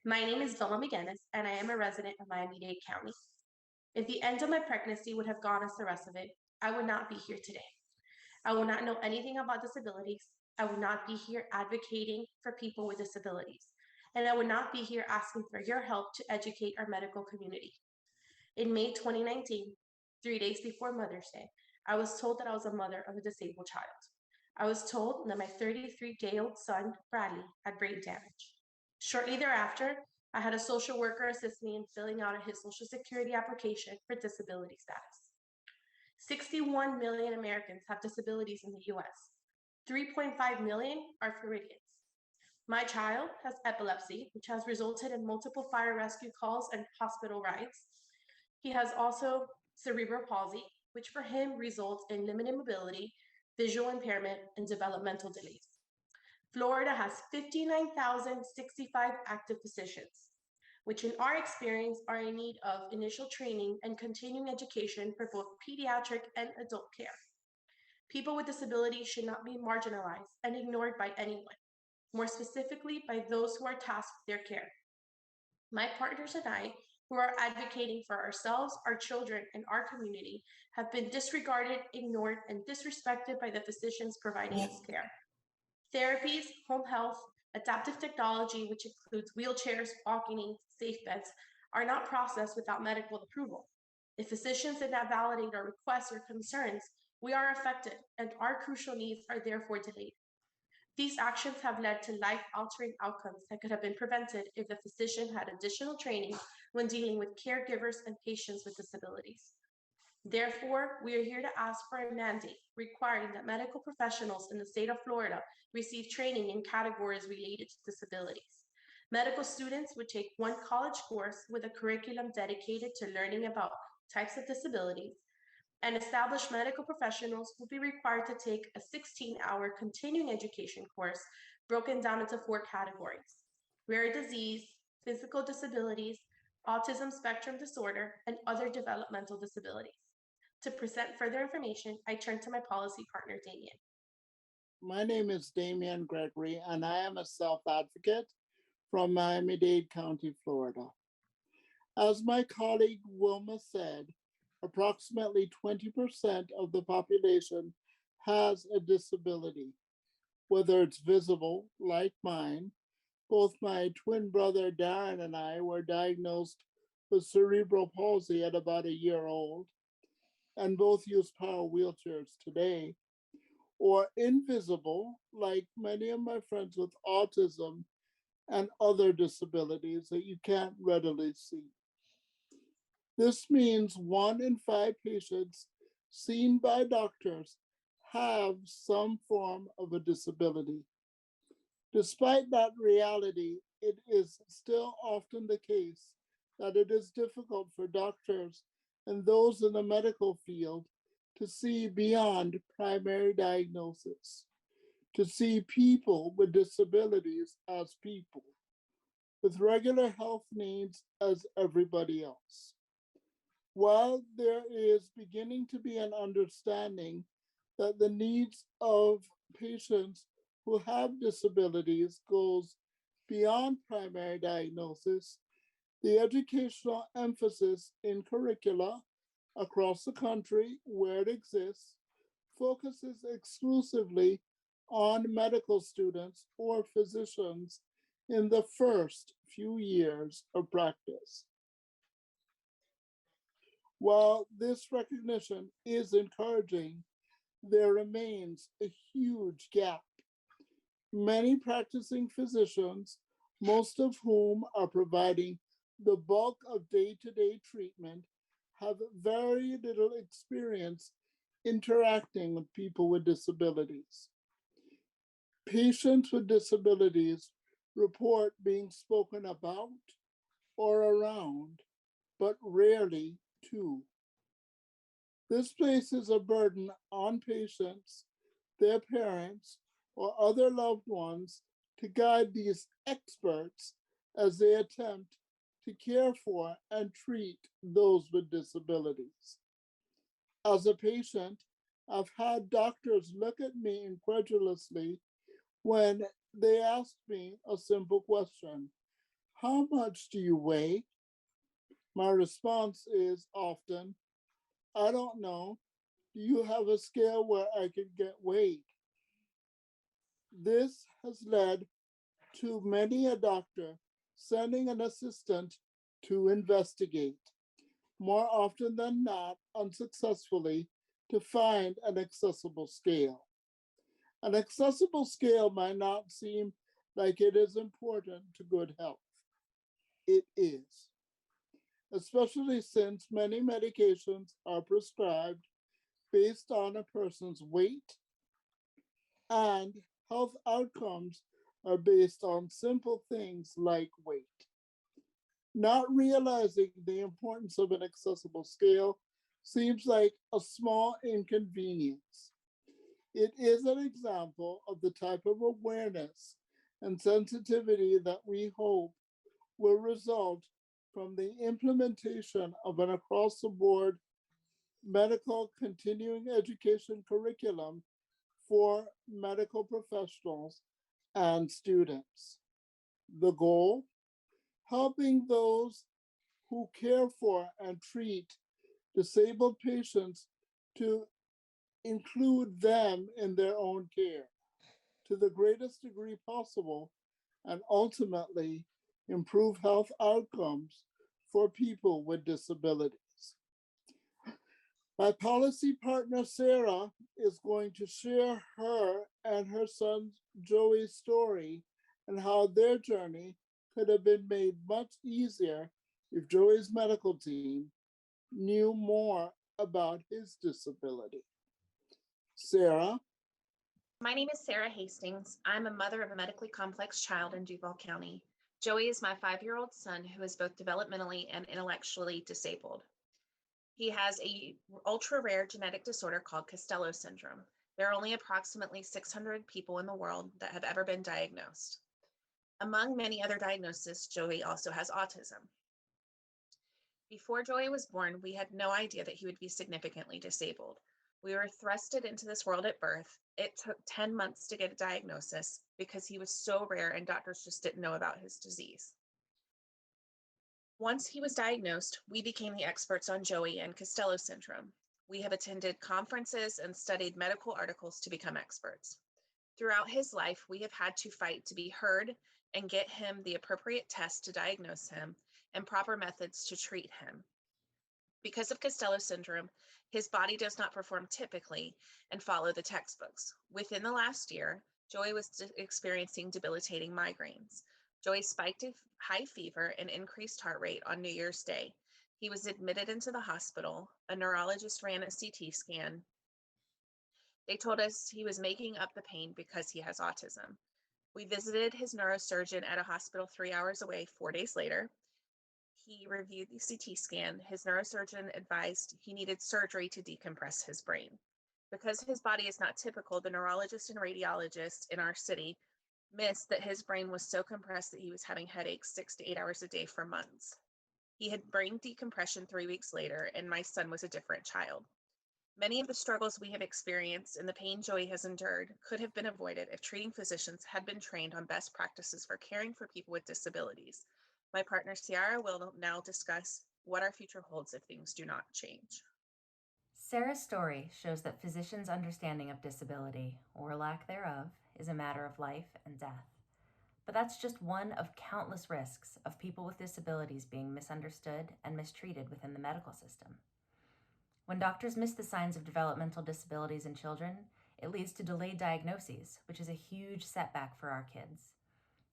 My name is Vilma McGinnis, and I am a resident of Miami-Dade County. If the end of my pregnancy would have gone as the rest of it, I would not be here today. I would not know anything about disabilities. I would not be here advocating for people with disabilities. And I would not be here asking for your help to educate our medical community. In May 2019, 3 days before Mother's Day, I was told that I was a mother of a disabled child. I was told that my 33-day-old son, Bradley, had brain damage. Shortly thereafter, I had a social worker assist me in filling out his Social Security application for disability status. 61 million Americans have disabilities in the US. 3.5 million are Floridians. My child has epilepsy, which has resulted in multiple fire rescue calls and hospital rides. He has also cerebral palsy, which for him results in limited mobility, visual impairment, and developmental delays. Florida has 59,065 active physicians, which in our experience are in need of initial training and continuing education for both pediatric and adult care. People with disabilities should not be marginalized and ignored by anyone, more specifically by those who are tasked with their care. My partners and I, who are advocating for ourselves, our children, and our community, have been disregarded, ignored, and disrespected by the physicians providing us care. Therapies, home health, adaptive technology, which includes wheelchairs, walking, safe beds, are not processed without medical approval. If physicians did not validate our requests or concerns, we are affected, and our crucial needs are therefore delayed. These actions have led to life-altering outcomes that could have been prevented if the physician had additional training when dealing with caregivers and patients with disabilities. Therefore, we are here to ask for a mandate requiring that medical professionals in the state of Florida receive training in categories related to disabilities. Medical students would take one college course with a curriculum dedicated to learning about types of disabilities, and established medical professionals will be required to take a 16-hour continuing education course broken down into 4 categories: rare disease, physical disabilities, autism spectrum disorder, and other developmental disabilities. To present further information, I turn to my policy partner, Damien. My name is Damian Gregory, and I am a self advocate from Miami Dade County, Florida. As my colleague Wilma said, approximately 20% of the population has a disability, whether it's visible, like mine. Both my twin brother Darren and I were diagnosed with cerebral palsy at about a year old, and both use power wheelchairs today, or invisible, like many of my friends with autism and other disabilities that you can't readily see. This means 1 in 5 patients seen by doctors have some form of a disability. Despite that reality, it is still often the case that it is difficult for doctors and those in the medical field to see beyond primary diagnosis, to see people with disabilities as people, with regular health needs as everybody else. While there is beginning to be an understanding that the needs of patients who have disabilities goes beyond primary diagnosis, the educational emphasis in curricula across the country where it exists focuses exclusively on medical students or physicians in the first few years of practice. While this recognition is encouraging, there remains a huge gap. Many practicing physicians, most of whom are providing the bulk of day to day treatment, have very little experience interacting with people with disabilities. Patients with disabilities report being spoken about or around, but rarely to. This places a burden on patients, their parents, or other loved ones to guide these experts as they attempt to care for and treat those with disabilities. As a patient, I've had doctors look at me incredulously when they ask me a simple question: How much do you weigh? My response is often, I don't know. Do you have a scale where I can get weighed? This has led to many a doctor sending an assistant to investigate, more often than not unsuccessfully, to find an accessible scale. An accessible scale might not seem like it is important to good health. It is, especially since many medications are prescribed based on a person's weight, and health outcomes are based on simple things like weight. Not realizing the importance of an accessible scale seems like a small inconvenience. It is an example of the type of awareness and sensitivity that we hope will result from the implementation of an across the board medical continuing education curriculum for medical professionals and students. The goal? Helping those who care for and treat disabled patients to include them in their own care to the greatest degree possible and ultimately improve health outcomes for people with disabilities. My policy partner, Sarah, is going to share her and her son Joey's story and how their journey could have been made much easier if Joey's medical team knew more about his disability. Sarah? My name is Sarah Hastings. I'm a mother of a medically complex child in Duval County. Joey is my 5-year-old son who is both developmentally and intellectually disabled. He has a ultra-rare genetic disorder called Costello syndrome. There are only approximately 600 people in the world that have ever been diagnosed. Among many other diagnoses, Joey also has autism. Before Joey was born, we had no idea that he would be significantly disabled. We were thrusted into this world at birth. It took 10 months to get a diagnosis because he was so rare and doctors just didn't know about his disease. Once he was diagnosed, we became the experts on Joey and Costello syndrome. We have attended conferences and studied medical articles to become experts. Throughout his life, we have had to fight to be heard and get him the appropriate tests to diagnose him and proper methods to treat him. Because of Costello syndrome, his body does not perform typically and follow the textbooks. Within the last year, Joey was experiencing debilitating migraines. Joey spiked a high fever and increased heart rate on New Year's Day. He was admitted into the hospital. A neurologist ran a CT scan. They told us he was making up the pain because he has autism. We visited his neurosurgeon at a hospital 3 hours away 4 days later. He reviewed the CT scan. His neurosurgeon advised he needed surgery to decompress his brain. Because his body is not typical, the neurologist and radiologist in our city missed that his brain was so compressed that he was having headaches 6 to 8 hours a day for months. He had brain decompression 3 weeks later, and my son was a different child. Many of the struggles we have experienced and the pain Joey has endured could have been avoided if treating physicians had been trained on best practices for caring for people with disabilities. My partner, Ciara, will now discuss what our future holds if things do not change. Sarah's story shows that physicians' understanding of disability, or lack thereof, is a matter of life and death. But that's just one of countless risks of people with disabilities being misunderstood and mistreated within the medical system. When doctors miss the signs of developmental disabilities in children, it leads to delayed diagnoses, which is a huge setback for our kids.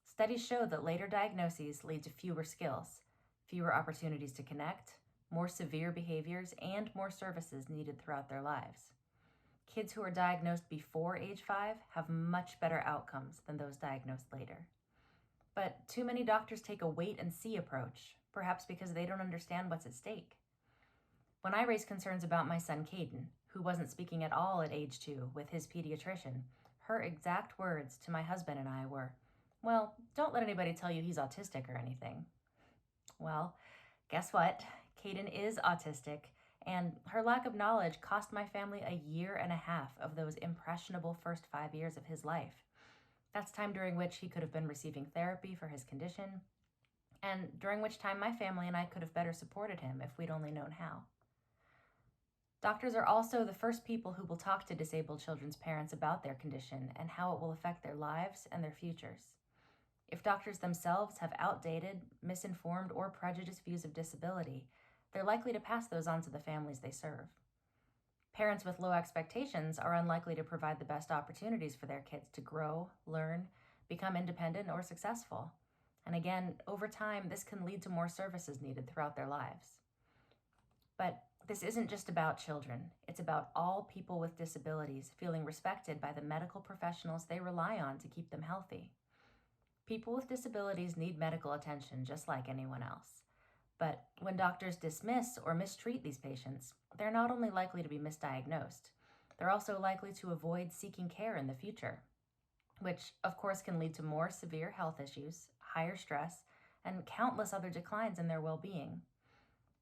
Studies show that later diagnoses lead to fewer skills, fewer opportunities to connect, more severe behaviors, and more services needed throughout their lives. Kids who are diagnosed before age 5 have much better outcomes than those diagnosed later. But too many doctors take a wait and see approach, perhaps because they don't understand what's at stake. When I raised concerns about my son Caden, who wasn't speaking at all at age 2 with his pediatrician, her exact words to my husband and I were, "Well, don't let anybody tell you he's autistic or anything." Well, guess what? Caden is autistic, and her lack of knowledge cost my family a year and a half of those impressionable first 5 years of his life. That's time during which he could have been receiving therapy for his condition and during which time my family and I could have better supported him if we'd only known how. Doctors are also the first people who will talk to disabled children's parents about their condition and how it will affect their lives and their futures. If doctors themselves have outdated, misinformed, or prejudiced views of disability, they're likely to pass those on to the families they serve. Parents with low expectations are unlikely to provide the best opportunities for their kids to grow, learn, become independent, or successful. And again, over time, this can lead to more services needed throughout their lives. But this isn't just about children. It's about all people with disabilities feeling respected by the medical professionals they rely on to keep them healthy. People with disabilities need medical attention just like anyone else. But when doctors dismiss or mistreat these patients, they're not only likely to be misdiagnosed, they're also likely to avoid seeking care in the future, which of course can lead to more severe health issues, higher stress, and countless other declines in their well-being.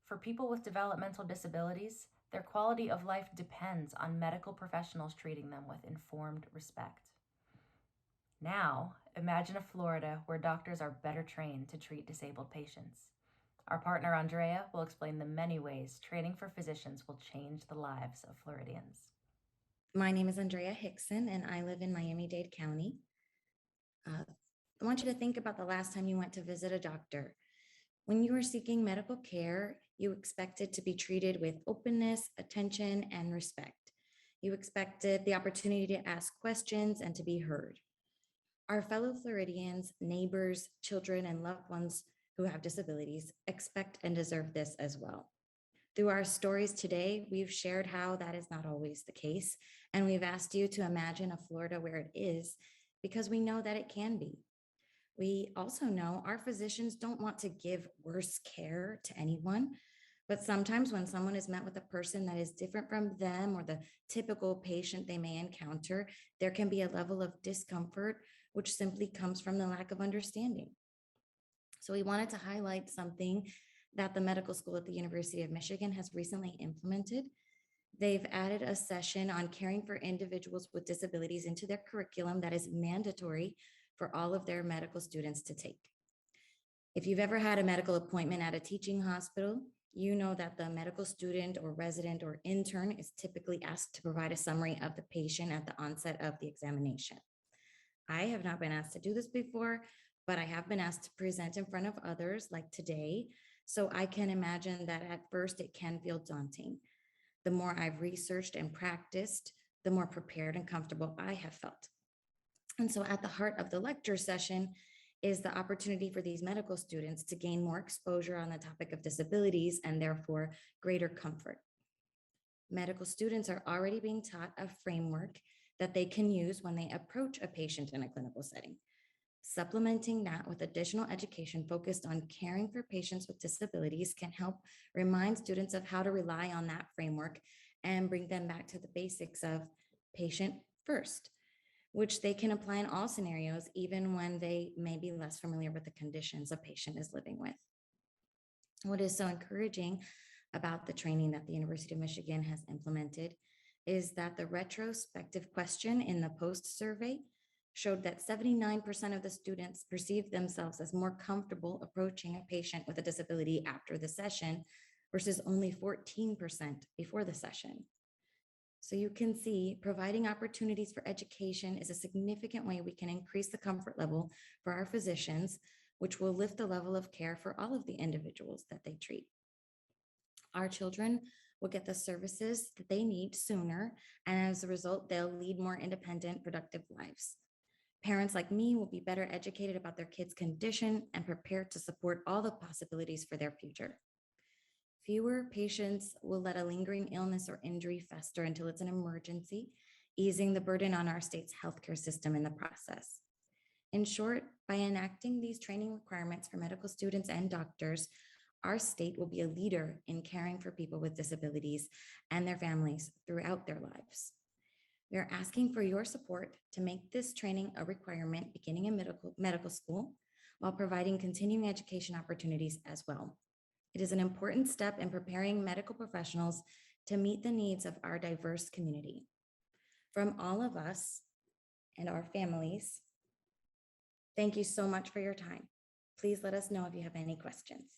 For people with developmental disabilities, their quality of life depends on medical professionals treating them with informed respect. Now, imagine a Florida where doctors are better trained to treat disabled patients. Our partner Andrea will explain the many ways training for physicians will change the lives of Floridians. My name is Andrea Hickson, and I live in Miami-Dade County. I want you to think about the last time you went to visit a doctor. When you were seeking medical care, you expected to be treated with openness, attention, and respect. You expected the opportunity to ask questions and to be heard. Our fellow Floridians, neighbors, children, and loved ones who have disabilities expect and deserve this as well. Through our stories today, we've shared how that is not always the case, and we've asked you to imagine a Florida where it is, because we know that it can be. We also know our physicians don't want to give worse care to anyone, but sometimes when someone is met with a person that is different from them or the typical patient they may encounter, there can be a level of discomfort, which simply comes from the lack of understanding. So we wanted to highlight something that the medical school at the University of Michigan has recently implemented. They've added a session on caring for individuals with disabilities into their curriculum that is mandatory for all of their medical students to take. If you've ever had a medical appointment at a teaching hospital, you know that the medical student or resident or intern is typically asked to provide a summary of the patient at the onset of the examination. I have not been asked to do this before, but I have been asked to present in front of others like today. So I can imagine that at first it can feel daunting. The more I've researched and practiced, the more prepared and comfortable I have felt. And so at the heart of the lecture session is the opportunity for these medical students to gain more exposure on the topic of disabilities and therefore greater comfort. Medical students are already being taught a framework that they can use when they approach a patient in a clinical setting. Supplementing that with additional education focused on caring for patients with disabilities can help remind students of how to rely on that framework and bring them back to the basics of patient first, which they can apply in all scenarios, even when they may be less familiar with the conditions a patient is living with. What is so encouraging about the training that the University of Michigan has implemented is that the retrospective question in the post survey showed that 79% of the students perceived themselves as more comfortable approaching a patient with a disability after the session versus only 14% before the session. So you can see providing opportunities for education is a significant way we can increase the comfort level for our physicians, which will lift the level of care for all of the individuals that they treat. Our children will get the services that they need sooner, and as a result, they'll lead more independent, productive lives. Parents like me will be better educated about their kids' condition and prepared to support all the possibilities for their future. Fewer patients will let a lingering illness or injury fester until it's an emergency, easing the burden on our state's healthcare system in the process. In short, by enacting these training requirements for medical students and doctors, our state will be a leader in caring for people with disabilities and their families throughout their lives. We are asking for your support to make this training a requirement beginning in medical school while providing continuing education opportunities as well. It is an important step in preparing medical professionals to meet the needs of our diverse community. From all of us and our families, thank you so much for your time. Please let us know if you have any questions.